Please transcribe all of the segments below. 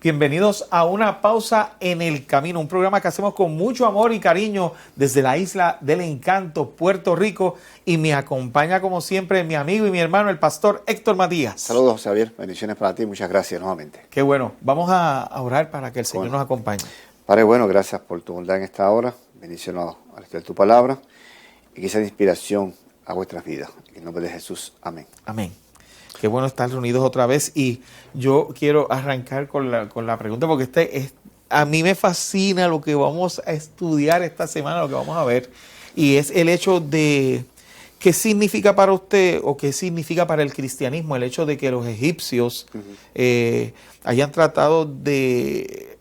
Bienvenidos a Una Pausa en el Camino, un programa que hacemos con mucho amor y cariño desde la Isla del Encanto, Puerto Rico, y me acompaña como siempre mi amigo y mi hermano, el pastor Héctor Matías. Saludos, Xavier, bendiciones para ti, muchas gracias nuevamente. Qué bueno, vamos a orar para que el Señor nos acompañe. Padre, bueno, gracias por tu bondad en esta hora, bendiciones al estudiar tu palabra y que sea de inspiración a vuestras vidas. En el nombre de Jesús, amén. Amén. Qué bueno estar reunidos otra vez, y yo quiero arrancar con la pregunta, porque a mí me fascina lo que vamos a estudiar esta semana, lo que vamos a ver, y es el hecho de qué significa para usted o qué significa para el cristianismo el hecho de que los egipcios hayan tratado de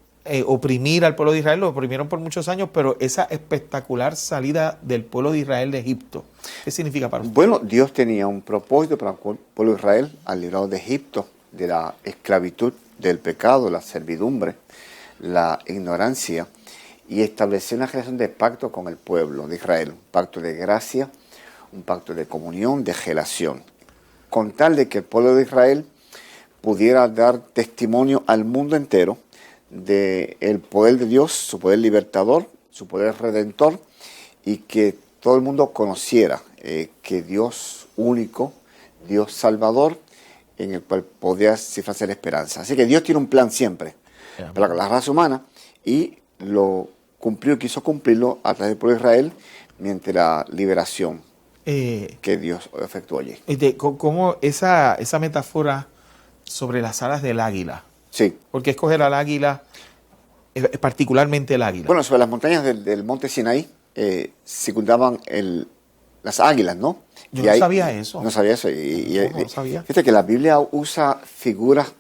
oprimir al pueblo de Israel. Lo oprimieron por muchos años, pero esa espectacular salida del pueblo de Israel de Egipto, ¿qué significa para usted? Bueno, Dios tenía un propósito para el pueblo de Israel al librarlo de Egipto, de la esclavitud, del pecado, la servidumbre, la ignorancia, y estableció una relación de pacto con el pueblo de Israel, un pacto de gracia, un pacto de comunión, de relación, con tal de que el pueblo de Israel pudiera dar testimonio al mundo entero del poder de Dios, su poder libertador, su poder redentor, y que todo el mundo conociera que Dios único, Dios salvador, en el cual podía cifrarse la esperanza. Así que Dios tiene un plan siempre para la raza humana, y lo cumplió, quiso cumplirlo a través del pueblo de Israel mediante la liberación que Dios efectuó allí. ¿Cómo esa metáfora sobre las alas del águila? Sí. ¿Por qué escoger al águila, particularmente el águila? Bueno, sobre las montañas del monte Sinaí circundaban las águilas, ¿no? Yo no sabía eso. No sabía eso. No sabía. Fíjate que la Biblia usa figuras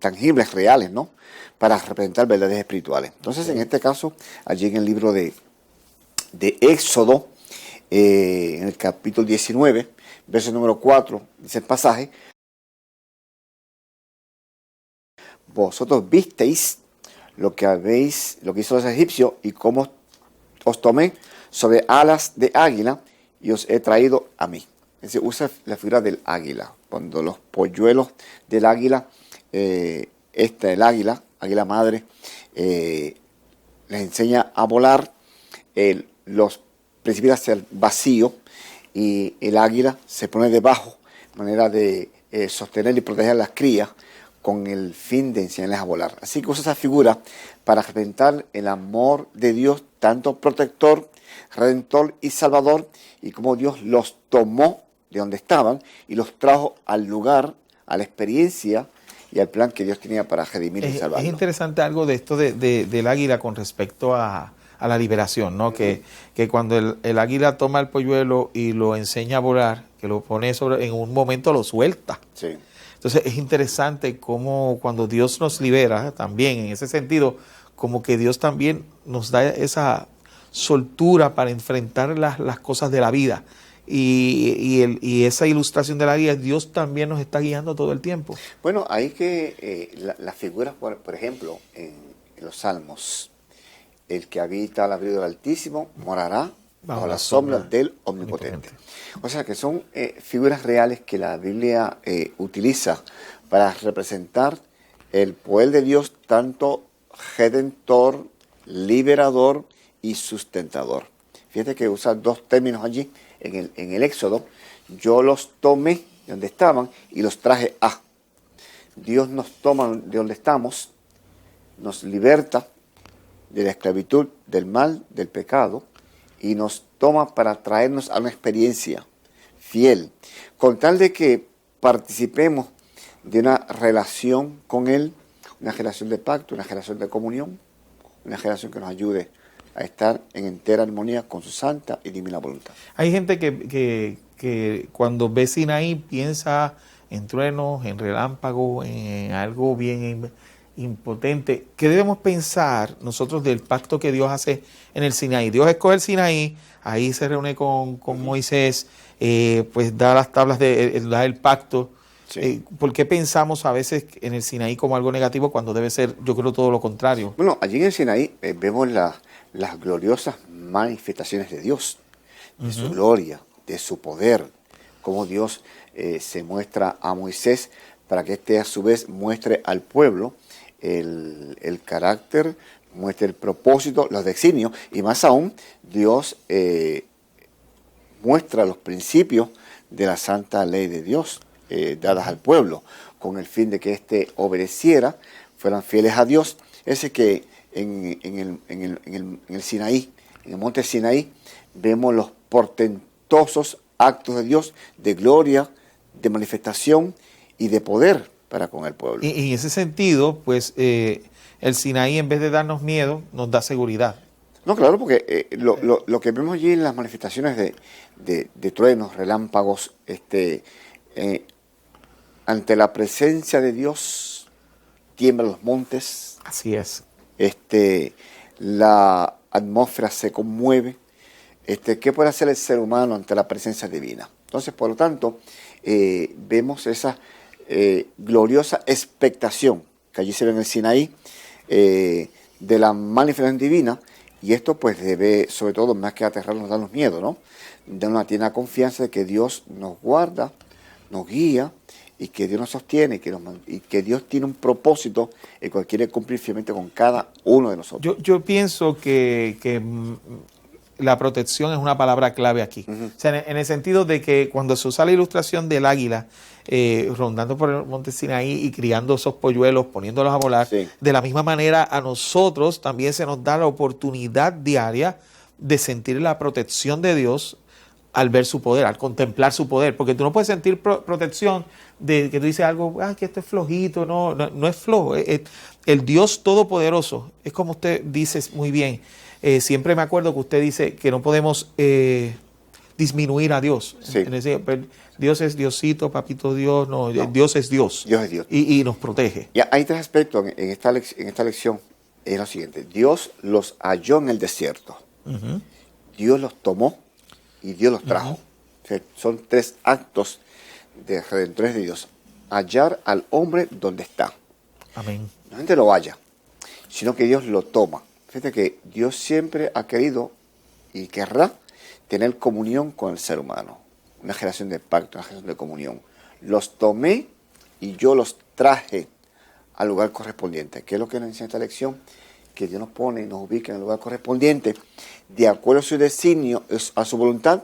tangibles, reales, ¿no? Para representar verdades espirituales. Entonces, en este caso, allí en el libro de Éxodo, en el capítulo 19, verso número 4, dice el pasaje: vosotros visteis lo que hizo los egipcios, y cómo os tomé sobre alas de águila y os he traído a mí. Es decir, usa la figura del águila. Cuando los polluelos del águila, el águila madre, les enseña a volar, los precipita hacia el vacío, y el águila se pone debajo, de manera de sostener y proteger a las crías, con el fin de enseñarles a volar. Así que usa esa figura para representar el amor de Dios, tanto protector, redentor y salvador, y cómo Dios los tomó de donde estaban y los trajo al lugar, a la experiencia y al plan que Dios tenía para redimir y salvar. Es interesante algo de esto del águila con respecto a la liberación, ¿no? Que cuando el águila toma el polluelo y lo enseña a volar, que lo pone en un momento lo suelta. Sí. Entonces es interesante cómo cuando Dios nos libera, también en ese sentido, como que Dios también nos da esa soltura para enfrentar las cosas de la vida. Y esa ilustración de la guía, Dios también nos está guiando todo el tiempo. Bueno, hay que las figuras, por ejemplo, en los Salmos: el que habita al abrigo del Altísimo morará bajo la sombra del Omnipotente. O sea que son figuras reales que la Biblia utiliza para representar el poder de Dios, tanto redentor, liberador y sustentador. Fíjate que usa dos términos allí en el Éxodo: yo los tomé de donde estaban y los traje a. Dios nos toma de donde estamos, nos liberta de la esclavitud, del mal, del pecado, y nos toma para traernos a una experiencia fiel, con tal de que participemos de una relación con Él, una relación de pacto, una relación de comunión, una relación que nos ayude a estar en entera armonía con su santa y divina voluntad. Hay gente que cuando ve Sinaí piensa en truenos, en relámpagos, en algo bien impotente. ¿Qué debemos pensar nosotros del pacto que Dios hace en el Sinaí? Dios escoge el Sinaí, ahí se reúne con Moisés, pues da las tablas, da el pacto. Sí. ¿Por qué pensamos a veces en el Sinaí como algo negativo cuando debe ser, yo creo, todo lo contrario? Bueno, allí en el Sinaí vemos las gloriosas manifestaciones de Dios, de su gloria, de su poder, cómo Dios se muestra a Moisés para que éste a su vez muestre al pueblo el carácter, muestre el propósito, los designios, y más aún Dios muestra los principios de la santa ley de Dios dadas al pueblo, con el fin de que éste obedeciera, fueran fieles a Dios. Es decir, que en el Sinaí, en el monte Sinaí, vemos los portentosos actos de Dios, de gloria, de manifestación y de poder para con el pueblo. Y en ese sentido, pues el Sinaí, en vez de darnos miedo, nos da seguridad. No, claro, porque lo que vemos allí en las manifestaciones de truenos, relámpagos, ante la presencia de Dios, tiemblan los montes. Así es. La atmósfera se conmueve. ¿Qué puede hacer el ser humano ante la presencia divina? Entonces, por lo tanto, vemos esa gloriosa expectación que allí se ve en el Sinaí de la manifestación divina, y esto pues debe, sobre todo, más que aterrarnos, darnos miedo, ¿no? De una tiene confianza de que Dios nos guarda, nos guía, y que Dios nos sostiene, y que Dios tiene un propósito el cual quiere cumplir fielmente con cada uno de nosotros. Yo pienso que la protección es una palabra clave aquí. O sea, en el sentido de que cuando se usa la ilustración del águila rondando por el monte Sinaí y criando esos polluelos, poniéndolos a volar, Sí. de la misma manera a nosotros también se nos da la oportunidad diaria de sentir la protección de Dios al ver su poder, al contemplar su poder, porque tú no puedes sentir protección de que tú dices algo, que esto es flojito, no es flojo, el Dios Todopoderoso, es como usted dice muy bien, siempre me acuerdo que usted dice que no podemos disminuir a Dios, Sí. Dios es Diosito, papito Dios, no. Dios es Dios, Dios es Dios. y nos protege. Y hay tres aspectos en esta lección, es lo siguiente: Dios los halló en el desierto, Dios los tomó y Dios los trajo. O sea, son tres actos de redentores de Dios: hallar al hombre donde está. Amén. No solamente lo halla, sino que Dios lo toma. Fíjate que Dios siempre ha querido y querrá tener comunión con el ser humano, una generación de pacto, una generación de comunión. Los tomé y yo los traje al lugar correspondiente. ¿Qué es lo que nos enseña esta lección? Que Dios nos pone y nos ubica en el lugar correspondiente, de acuerdo a su designio, a su voluntad,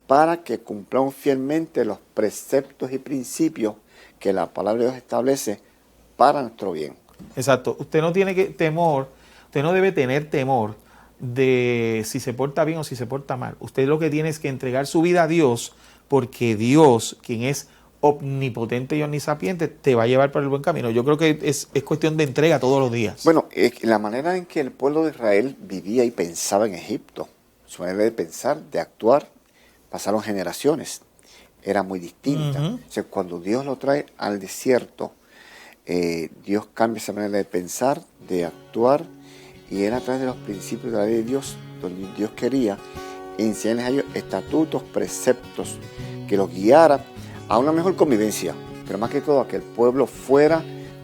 para que cumplamos fielmente los preceptos y principios que la palabra de Dios establece para nuestro bien. Exacto. Usted no tiene temor, usted no debe tener temor de si se porta bien o si se porta mal. Usted lo que tiene es que entregar su vida a Dios, porque Dios, quien es omnipotente y omnisapiente, te va a llevar por el buen camino. Yo creo que es cuestión de entrega todos los días. Bueno, la manera en que el pueblo de Israel vivía y pensaba en Egipto, su manera de pensar, de actuar, pasaron generaciones, era muy distinta. O sea, cuando Dios lo trae al desierto, Dios cambia esa manera de pensar, de actuar, y era a través de los principios de la ley de Dios, donde Dios quería enseñarles a ellos estatutos, preceptos, que los guiara a una mejor convivencia, pero más que todo a que el pueblo fuera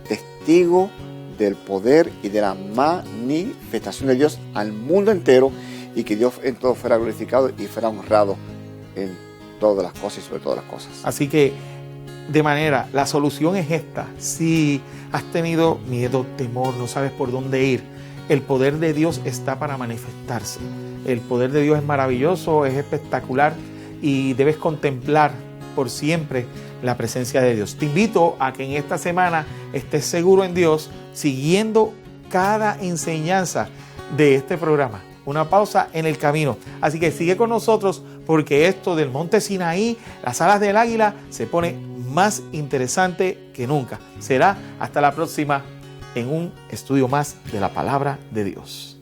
testigo del poder y de la manifestación de Dios al mundo entero, y que Dios en todo fuera glorificado y fuera honrado en todas las cosas y sobre todas las cosas. Así que, la solución es esta. Si has tenido miedo, temor, no sabes por dónde ir, el poder de Dios está para manifestarse. El poder de Dios es maravilloso, es espectacular, y debes contemplar por siempre la presencia de Dios. Te invito a que en esta semana estés seguro en Dios, siguiendo cada enseñanza de este programa. Una pausa en el camino. Así que sigue con nosotros, porque esto del monte Sinaí, las alas del águila, se pone más interesante que nunca. Será hasta la próxima en un estudio más de la palabra de Dios.